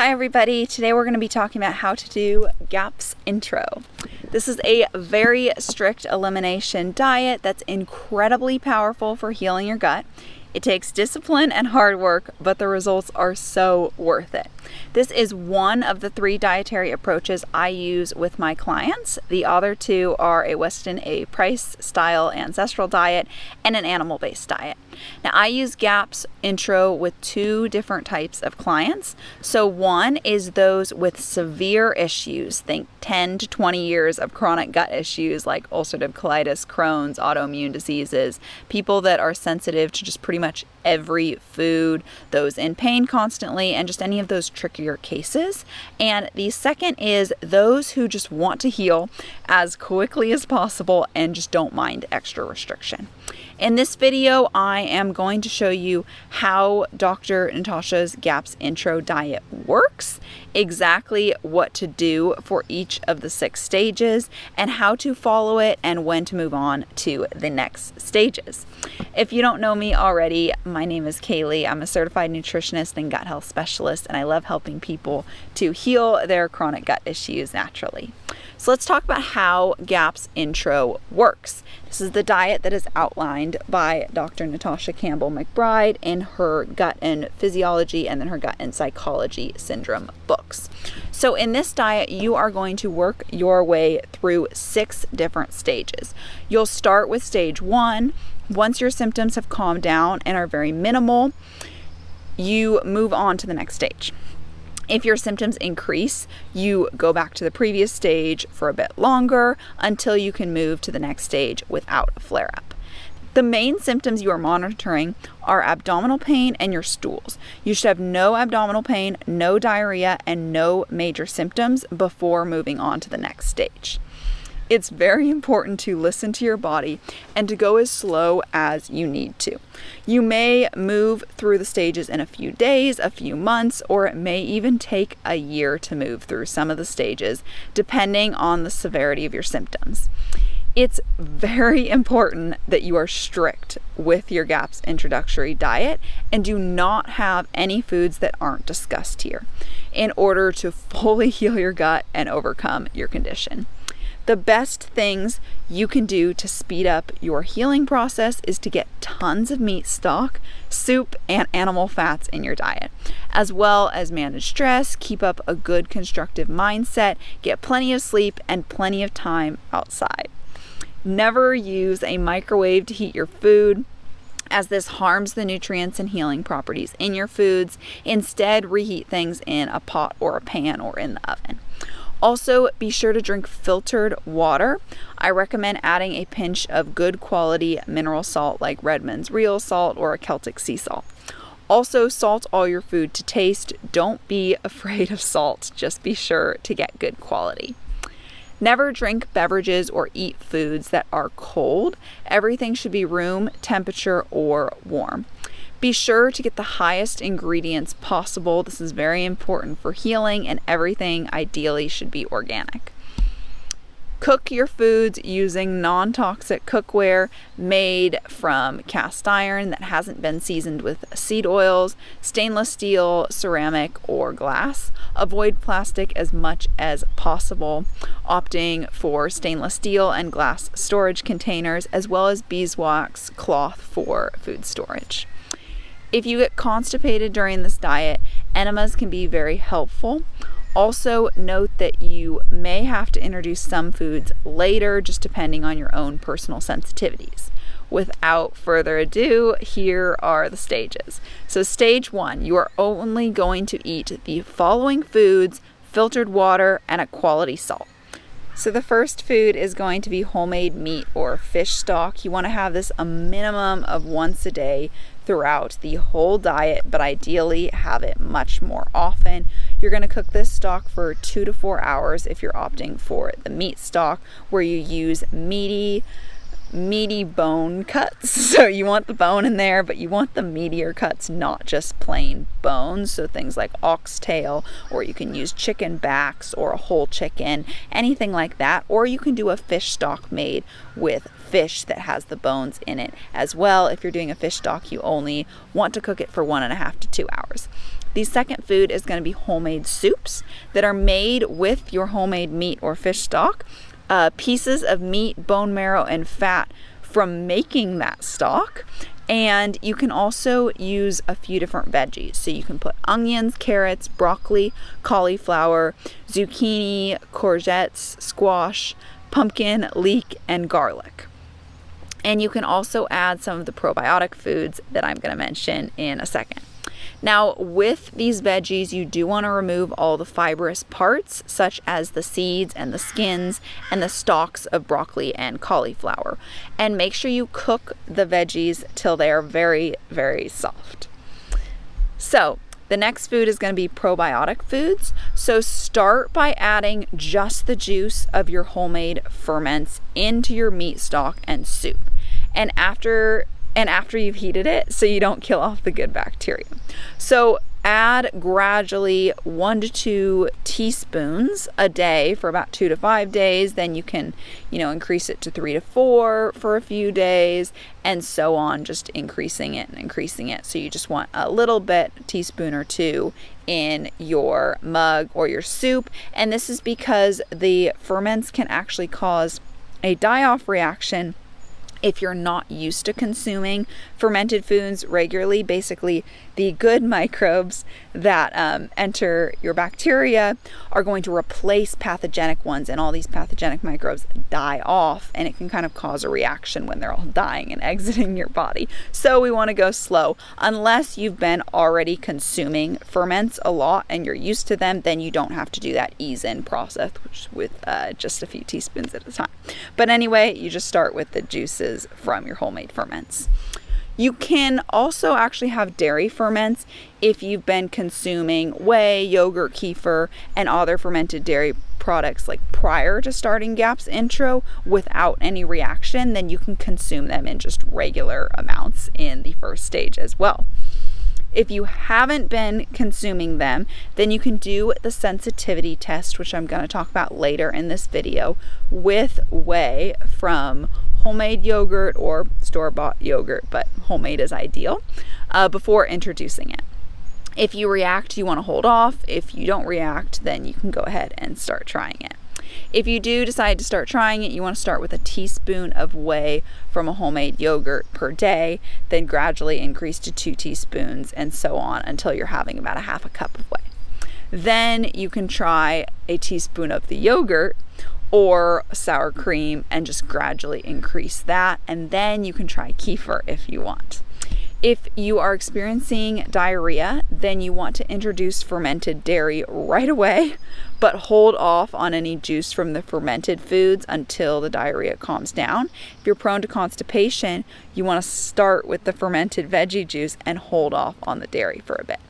Hi everybody, today we're going to be talking about how to do GAPS intro. This is a very strict elimination diet that's incredibly powerful for healing your gut. It takes discipline and hard work, but the results are so worth it. This is one of the 3 dietary approaches I use with my clients. The other 2 are a Weston A. Price style ancestral diet and an animal-based diet. Now I use GAPS intro with 2 different types of clients. So one is those with severe issues, think 10 to 20 years of chronic gut issues like ulcerative colitis, Crohn's, autoimmune diseases, people that are sensitive to just pretty much every food, those in pain constantly, and just any of those trickier cases. And the second is those who just want to heal as quickly as possible and just don't mind extra restriction. In this video, I am going to show you how Dr. Natasha's GAPS intro diet works, exactly what to do for each of the 6 stages, and how to follow it and when to move on to the next stages. If you don't know me already, my name is Kaylee. I'm a certified nutritionist and gut health specialist, and I love helping people to heal their chronic gut issues naturally. So let's talk about how GAPS intro works. This is the diet that is outlined by Dr. Natasha Campbell McBride in her Gut and Physiology and then her Gut and Psychology Syndrome books. So in this diet, you are going to work your way through 6 different stages. You'll start with stage 1. Once your symptoms have calmed down and are very minimal, you move on to the next stage. If your symptoms increase, you go back to the previous stage for a bit longer until you can move to the next stage without a flare-up. The main symptoms you are monitoring are abdominal pain and your stools. You should have no abdominal pain, no diarrhea, and no major symptoms before moving on to the next stage. It's very important to listen to your body and to go as slow as you need to. You may move through the stages in a few days, a few months, or it may even take a year to move through some of the stages, depending on the severity of your symptoms. It's very important that you are strict with your GAPS introductory diet and do not have any foods that aren't discussed here in order to fully heal your gut and overcome your condition. The best things you can do to speed up your healing process is to get tons of meat stock, soup, and animal fats in your diet, as well as manage stress, keep up a good constructive mindset, get plenty of sleep, and plenty of time outside. Never use a microwave to heat your food, as this harms the nutrients and healing properties in your foods. Instead, reheat things in a pot or a pan or in the oven. Also, be sure to drink filtered water. I recommend adding a pinch of good quality mineral salt like Redmond's Real Salt or a Celtic sea salt. Also, salt all your food to taste. Don't be afraid of salt. Just be sure to get good quality. Never drink beverages or eat foods that are cold. Everything should be room temperature or warm. Be sure to get the highest ingredients possible. This is very important for healing, and everything ideally should be organic. Cook your foods using non-toxic cookware made from cast iron that hasn't been seasoned with seed oils, stainless steel, ceramic, or glass. Avoid plastic as much as possible, opting for stainless steel and glass storage containers, as well as beeswax cloth for food storage. If you get constipated during this diet, enemas can be very helpful. Also, note that you may have to introduce some foods later, just depending on your own personal sensitivities. Without further ado, here are the stages. So stage 1, you are only going to eat the following foods, filtered water, and a quality salt. So the first food is going to be homemade meat or fish stock. You want to have this a minimum of once a day throughout the whole diet, but ideally have it much more often. You're going to cook this stock for 2 to 4 hours if you're opting for the meat stock, where you use meaty bone cuts. So you want the bone in there, but you want the meatier cuts, not just plain bones. So things like oxtail, or you can use chicken backs or a whole chicken, anything like that. Or you can do a fish stock made with fish that has the bones in it as well. If you're doing a fish stock, you only want to cook it for 1.5 to 2 hours. The second food is going to be homemade soups that are made with your homemade meat or fish stock, pieces of meat, bone marrow, and fat from making that stock. And you can also use a few different veggies. So you can put onions, carrots, broccoli, cauliflower, zucchini, courgettes, squash, pumpkin, leek, and garlic. And you can also add some of the probiotic foods that I'm going to mention in a second. Now, with these veggies, you do want to remove all the fibrous parts, such as the seeds and the skins and the stalks of broccoli and cauliflower. And make sure you cook the veggies till they are very, very soft. So, the next food is going to be probiotic foods. So start by adding just the juice of your homemade ferments into your meat stock and soup. And after you've heated it, so you don't kill off the good bacteria. So add gradually 1 to 2 teaspoons a day for about 2 to 5 days. Then you can, increase it to 3 to 4 for a few days, and so on, just increasing it. So you just want a little bit, a teaspoon or 2 in your mug or your soup. And this is because the ferments can actually cause a die-off reaction if you're not used to consuming fermented foods regularly. Basically, the good microbes that enter your bacteria are going to replace pathogenic ones, and all these pathogenic microbes die off, and it can kind of cause a reaction when they're all dying and exiting your body. So we want to go slow. Unless you've been already consuming ferments a lot and you're used to them, then you don't have to do that ease-in process with just a few teaspoons at a time. But anyway, you just start with the juices from your homemade ferments. You can also actually have dairy ferments if you've been consuming whey, yogurt, kefir, and other fermented dairy products like prior to starting GAPS Intro without any reaction. Then you can consume them in just regular amounts in the first stage as well. If you haven't been consuming them, then you can do the sensitivity test, which I'm going to talk about later in this video, with whey from homemade yogurt or store-bought yogurt, but homemade is ideal, before introducing it. If you react, you want to hold off. If you don't react, then you can go ahead and start trying it. If you do decide to start trying it, you want to start with a teaspoon of whey from a homemade yogurt per day, then gradually increase to 2 teaspoons and so on until you're having about a half a cup of whey. Then you can try a teaspoon of the yogurt or sour cream and just gradually increase that. And then you can try kefir if you want. If you are experiencing diarrhea, then you want to introduce fermented dairy right away, but hold off on any juice from the fermented foods until the diarrhea calms down. If you're prone to constipation, you want to start with the fermented veggie juice and hold off on the dairy for a bit.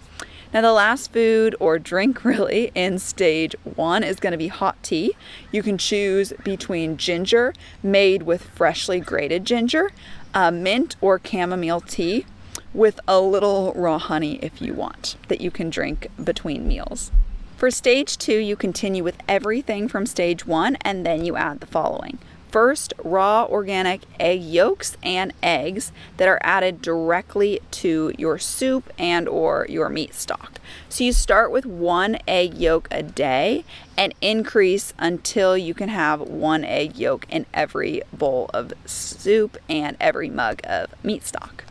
Now, the last food or drink really in stage 1 is going to be hot tea. You can choose between ginger made with freshly grated ginger, mint or chamomile tea with a little raw honey if you want, that you can drink between meals. For stage 2, you continue with everything from stage 1, and then you add the following. First, raw organic egg yolks and eggs that are added directly to your soup and or your meat stock. So you start with 1 egg yolk a day and increase until you can have 1 egg yolk in every bowl of soup and every mug of meat stock.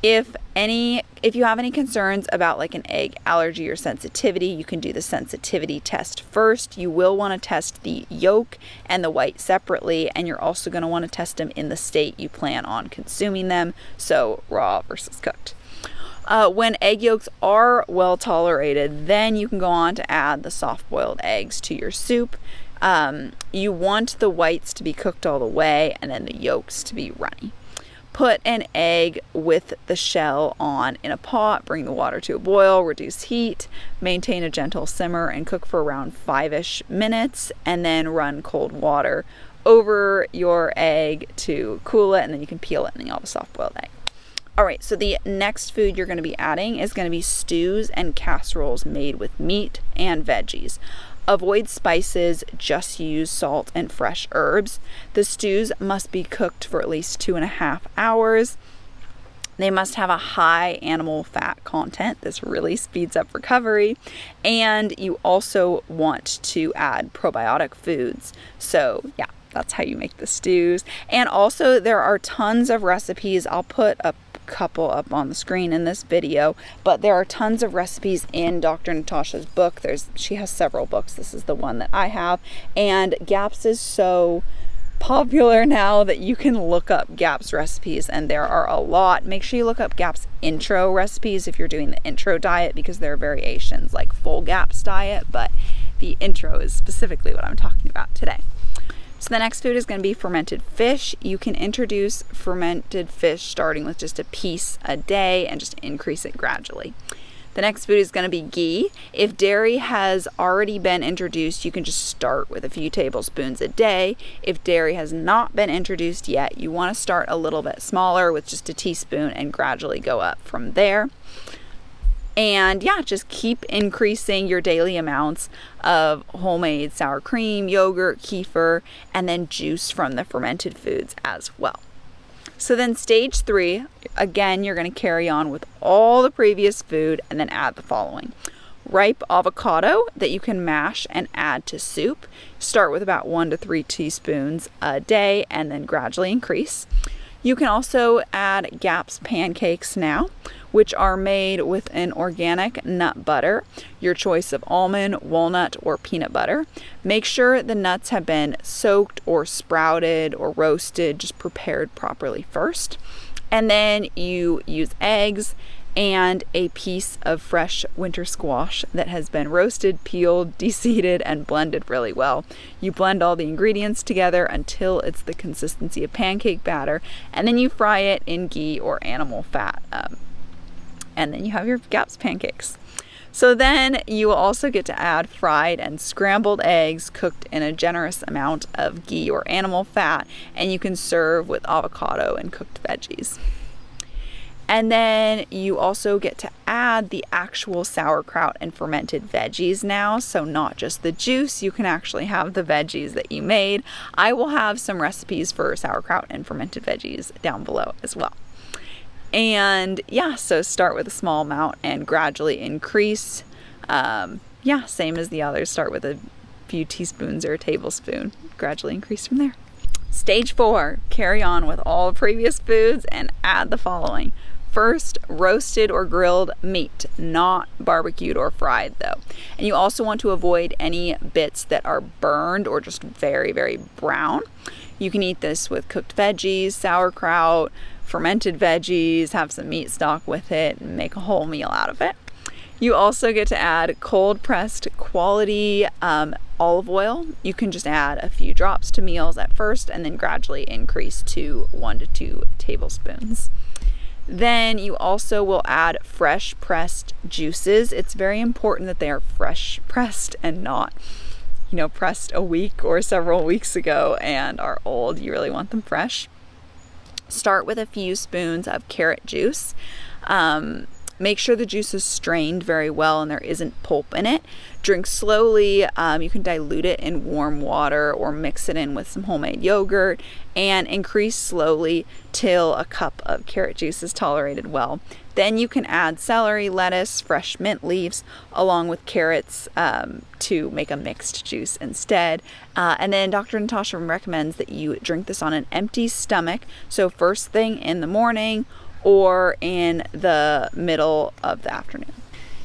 If you have any concerns about like an egg allergy or sensitivity, you can do the sensitivity test first. You will want to test the yolk and the white separately, and you're also going to want to test them in the state you plan on consuming them, so raw versus cooked. When egg yolks are well tolerated, then you can go on to add the soft-boiled eggs to your soup. You want the whites to be cooked all the way and then the yolks to be runny. Put an egg with the shell on in a pot, bring the water to a boil, reduce heat, maintain a gentle simmer, and cook for around 5-ish minutes, and then run cold water over your egg to cool it, and then you can peel it and then you'll have a soft-boiled egg. All right, so the next food you're going to be adding is going to be stews and casseroles made with meat and veggies. Avoid spices, just use salt and fresh herbs. The stews must be cooked for at least 2.5 hours. They must have a high animal fat content. This really speeds up recovery. And you also want to add probiotic foods. So yeah, that's how you make the stews. And also there are tons of recipes. I'll put a couple up on the screen in this video, but there are tons of recipes in Dr. Natasha's book. She has several books. This is the one that I have. And GAPS is so popular now that you can look up GAPS recipes, and there are a lot. Make sure you look up GAPS intro recipes if you're doing the intro diet, because there are variations like full GAPS diet, but the intro is specifically what I'm talking about today. So the next food is going to be fermented fish. You can introduce fermented fish starting with just a piece a day and just increase it gradually. The next food is going to be ghee. If dairy has already been introduced, you can just start with a few tablespoons a day. If dairy has not been introduced yet, you want to start a little bit smaller with just a teaspoon and gradually go up from there. And yeah, just keep increasing your daily amounts of homemade sour cream, yogurt, kefir, and then juice from the fermented foods as well. So then stage 3, again, you're going to carry on with all the previous food and then add the following. Ripe avocado that you can mash and add to soup. Start with about 1 to 3 teaspoons a day and then gradually increase. You can also add GAPS pancakes now, which are made with an organic nut butter, your choice of almond, walnut, or peanut butter. Make sure the nuts have been soaked or sprouted or roasted, just prepared properly first. And then you use eggs and a piece of fresh winter squash that has been roasted, peeled, de-seeded, and blended really well. You blend all the ingredients together until it's the consistency of pancake batter, and then you fry it in ghee or animal fat. And then you have your GAPS pancakes. So then you will also get to add fried and scrambled eggs cooked in a generous amount of ghee or animal fat, and you can serve with avocado and cooked veggies. And then you also get to add the actual sauerkraut and fermented veggies now. So not just the juice, you can actually have the veggies that you made. I will have some recipes for sauerkraut and fermented veggies down below as well. And yeah, so start with a small amount and gradually increase. Same as the others. Start with a few teaspoons or a tablespoon. Gradually increase from there. Stage 4, carry on with all the previous foods and add the following. First, roasted or grilled meat, not barbecued or fried though. And you also want to avoid any bits that are burned or just very, very brown. You can eat this with cooked veggies, sauerkraut, fermented veggies, have some meat stock with it, and make a whole meal out of it. You also get to add cold pressed quality olive oil. You can just add a few drops to meals at first and then gradually increase to 1 to 2 tablespoons. Then you also will add fresh pressed juices. It's very important that they are fresh pressed and not, pressed a week or several weeks ago and are old. You really want them fresh. Start with a few spoons of carrot juice. Make sure the juice is strained very well and there isn't pulp in it. Drink slowly. You can dilute it in warm water or mix it in with some homemade yogurt, and increase slowly till a cup of carrot juice is tolerated well. Then you can add celery, lettuce, fresh mint leaves, along with carrots to make a mixed juice instead. And then Dr. Natasha recommends that you drink this on an empty stomach. So first thing in the morning or in the middle of the afternoon.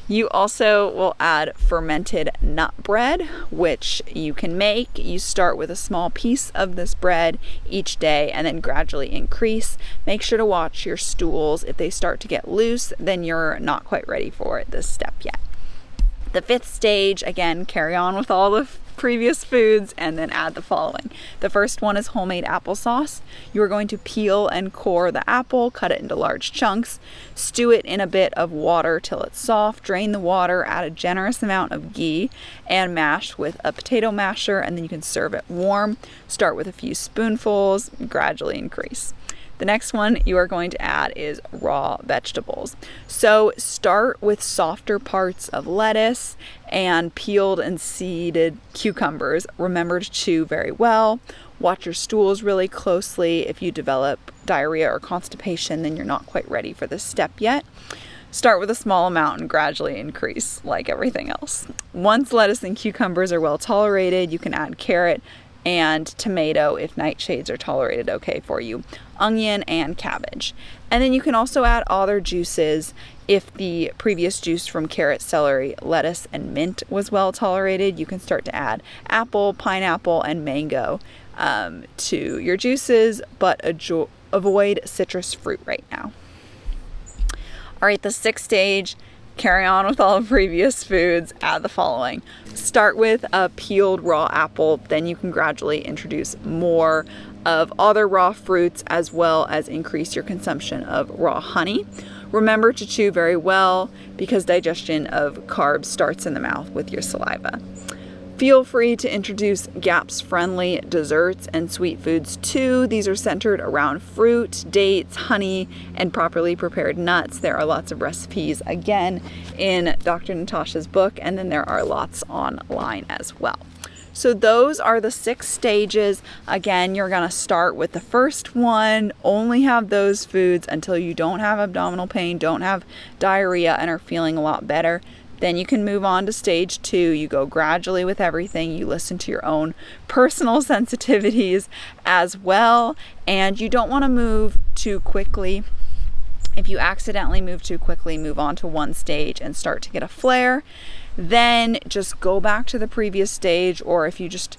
You also will add fermented nut bread, which you can make. You start with a small piece of this bread each day and then gradually increase. Make sure to watch your stools. If they start to get loose, then you're not quite ready for this step yet. The 5th stage, again, carry on with all the previous foods and then add the following. The first one is homemade applesauce. You are going to peel and core the apple, cut it into large chunks, stew it in a bit of water till it's soft, drain the water, add a generous amount of ghee, and mash with a potato masher, and then you can serve it warm. Start with a few spoonfuls, gradually increase. The next one you are going to add is raw vegetables. So start with softer parts of lettuce and peeled and seeded cucumbers. Remember to chew very well. Watch your stools really closely. If you develop diarrhea or constipation, then you're not quite ready for this step yet. Start with a small amount and gradually increase like everything else. Once lettuce and cucumbers are well tolerated, you can add carrot and tomato if nightshades are tolerated okay for you, onion and cabbage. And then you can also add other juices if the previous juice from carrot, celery, lettuce, and mint was well tolerated. You can start to add apple, pineapple, and mango to your juices, but avoid citrus fruit right now. All right, the sixth stage, carry on with all previous foods, add the following. Start with a peeled raw apple, then you can gradually introduce more of other raw fruits as well as increase your consumption of raw honey. Remember to chew very well because digestion of carbs starts in the mouth with your saliva. Feel free to introduce GAPS-friendly desserts and sweet foods too. These are centered around fruit, dates, honey, and properly prepared nuts. There are lots of recipes, again, in Dr. Natasha's book, and then there are lots online as well. So those are the 6 stages. Again, you're gonna start with the first one, only have those foods until you don't have abdominal pain, don't have diarrhea, and are feeling a lot better. Then you can move on to stage 2. You go gradually with everything. You listen to your own personal sensitivities as well. And you don't want to move too quickly. If you accidentally move too quickly, move on to one stage and start to get a flare. Then just go back to the previous stage, or if you just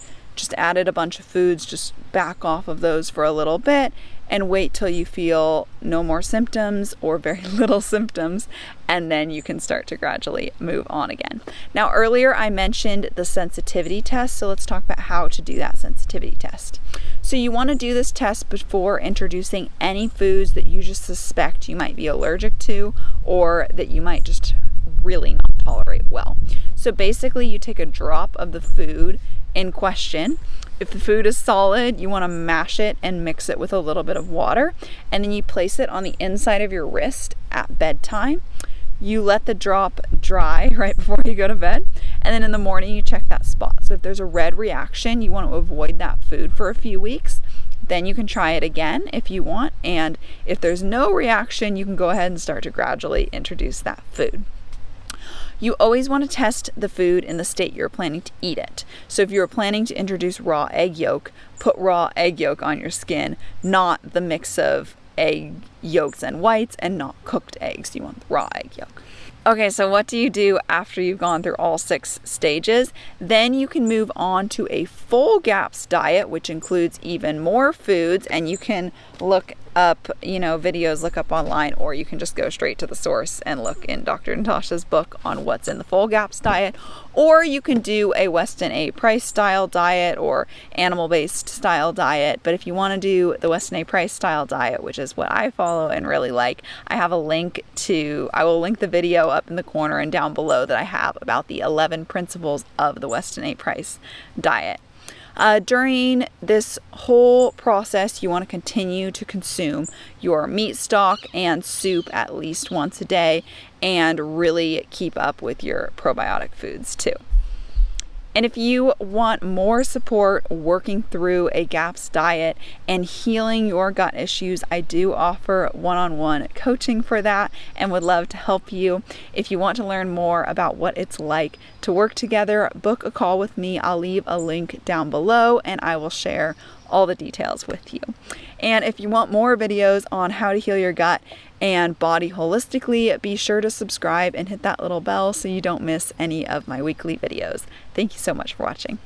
added a bunch of foods, just back off of those for a little bit and wait till you feel no more symptoms or very little symptoms, and then you can start to gradually move on again. Now, earlier I mentioned the sensitivity test, so let's talk about how to do that sensitivity test. So you want to do this test before introducing any foods that you just suspect you might be allergic to or that you might just really not tolerate well. So basically you take a drop of the food in question. If the food is solid, you want to mash it and mix it with a little bit of water, and then you place it on the inside of your wrist at bedtime. You let the drop dry right before you go to bed, and then in the morning you check that spot. So if there's a red reaction, you want to avoid that food for a few weeks. Then you can try it again if you want, and if there's no reaction, you can go ahead and start to gradually introduce that food. You always want to test the food in the state you're planning to eat it. So if you're planning to introduce raw egg yolk, put raw egg yolk on your skin, not the mix of egg yolks and whites and not cooked eggs. You want the raw egg yolk. Okay, so what do you do after you've gone through all 6 stages? Then you can move on to a full GAPS diet, which includes even more foods, and you can look up, videos, look up online, or you can just go straight to the source and look in Dr. Natasha's book on what's in the full GAPS diet, or you can do a Weston A. Price style diet or animal-based style diet. But if you want to do the Weston A. Price style diet, which is what I follow and really like, I will link the video up in the corner and down below that I have about the 11 principles of the Weston A. Price diet. During this whole process, you want to continue to consume your meat stock and soup at least once a day, and really keep up with your probiotic foods too. And if you want more support working through a GAPS diet and healing your gut issues, I do offer one-on-one coaching for that and would love to help you. If you want to learn more about what it's like to work together, book a call with me. I'll leave a link down below and I will share all the details with you. And if you want more videos on how to heal your gut and body holistically, be sure to subscribe and hit that little bell so you don't miss any of my weekly videos. Thank you so much for watching.